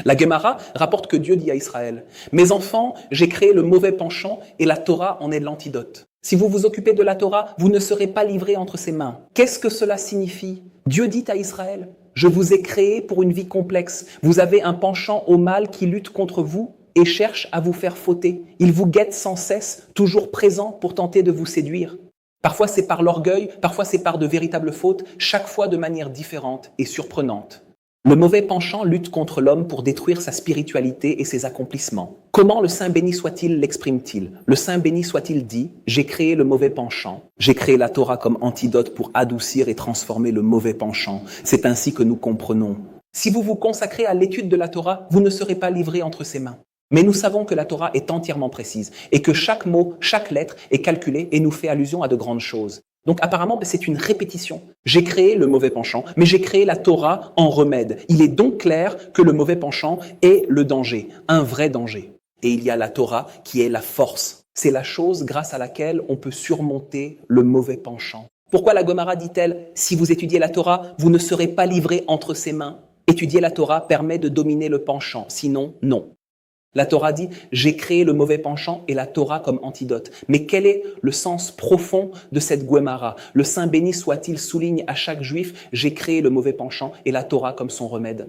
La Gemara rapporte que Dieu dit à Israël, « Mes enfants, j'ai créé le mauvais penchant et la Torah en est l'antidote. Si vous vous occupez de la Torah, vous ne serez pas livrés entre ses mains. » Qu'est-ce que cela signifie? Dieu dit à Israël, « Je vous ai créé pour une vie complexe. Vous avez un penchant au mal qui lutte contre vous et cherche à vous faire fauter. Il vous guette sans cesse, toujours présent pour tenter de vous séduire. Parfois c'est par l'orgueil, parfois c'est par de véritables fautes, chaque fois de manière différente et surprenante. Le mauvais penchant lutte contre l'homme pour détruire sa spiritualité et ses accomplissements. Comment le Saint béni soit-il l'exprime-t-il? Le Saint béni soit-il dit, j'ai créé le mauvais penchant. J'ai créé la Torah comme antidote pour adoucir et transformer le mauvais penchant. C'est ainsi que nous comprenons. Si vous vous consacrez à l'étude de la Torah, vous ne serez pas livrés entre ses mains. Mais nous savons que la Torah est entièrement précise et que chaque mot, chaque lettre est calculée et nous fait allusion à de grandes choses. Donc apparemment, c'est une répétition. J'ai créé le mauvais penchant, mais j'ai créé la Torah en remède. Il est donc clair que le mauvais penchant est le danger, un vrai danger. Et il y a la Torah qui est la force. C'est la chose grâce à laquelle on peut surmonter le mauvais penchant. Pourquoi la Gemara dit-elle, si vous étudiez la Torah, vous ne serez pas livrés entre ses mains? Étudier la Torah permet de dominer le penchant, sinon, non. La Torah dit, j'ai créé le mauvais penchant et la Torah comme antidote. Mais quel est le sens profond de cette Gemara? Le Saint béni soit-il souligne à chaque juif, j'ai créé le mauvais penchant et la Torah comme son remède.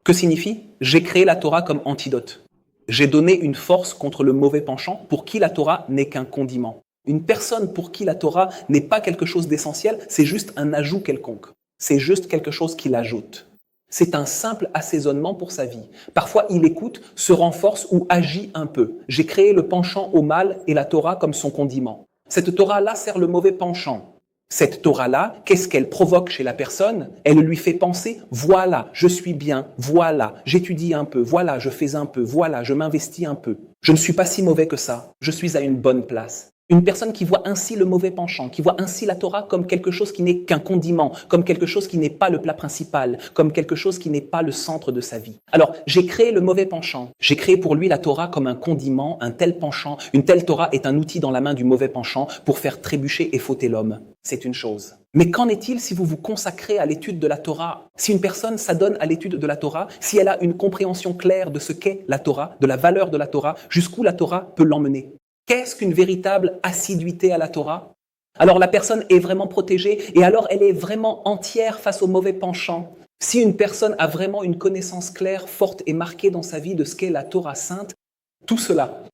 Que signifie? J'ai créé la Torah comme antidote. J'ai donné une force contre le mauvais penchant pour qui la Torah n'est qu'un condiment. Une personne pour qui la Torah n'est pas quelque chose d'essentiel, c'est juste un ajout quelconque. C'est juste quelque chose qui l'ajoute. C'est un simple assaisonnement pour sa vie. Parfois, il écoute, se renforce ou agit un peu. J'ai créé le penchant au mal et la Torah comme son condiment. Cette Torah-là sert le mauvais penchant. Cette Torah-là, qu'est-ce qu'elle provoque chez la personne? Elle lui fait penser, voilà, je suis bien, voilà, j'étudie un peu, voilà, je fais un peu, voilà, je m'investis un peu. Je ne suis pas si mauvais que ça, je suis à une bonne place. Une personne qui voit ainsi le mauvais penchant, qui voit ainsi la Torah comme quelque chose qui n'est qu'un condiment, comme quelque chose qui n'est pas le plat principal, comme quelque chose qui n'est pas le centre de sa vie. Alors, j'ai créé le mauvais penchant. J'ai créé pour lui la Torah comme un condiment, un tel penchant. Une telle Torah est un outil dans la main du mauvais penchant pour faire trébucher et fauter l'homme. C'est une chose. Mais qu'en est-il si vous vous consacrez à l'étude de la Torah? Si une personne s'adonne à l'étude de la Torah, si elle a une compréhension claire de ce qu'est la Torah, de la valeur de la Torah, jusqu'où la Torah peut l'emmener? Qu'est-ce qu'une véritable assiduité à la Torah? Alors la personne est vraiment protégée et alors elle est vraiment entière face au mauvais penchant. Si une personne a vraiment une connaissance claire, forte et marquée dans sa vie de ce qu'est la Torah sainte, tout cela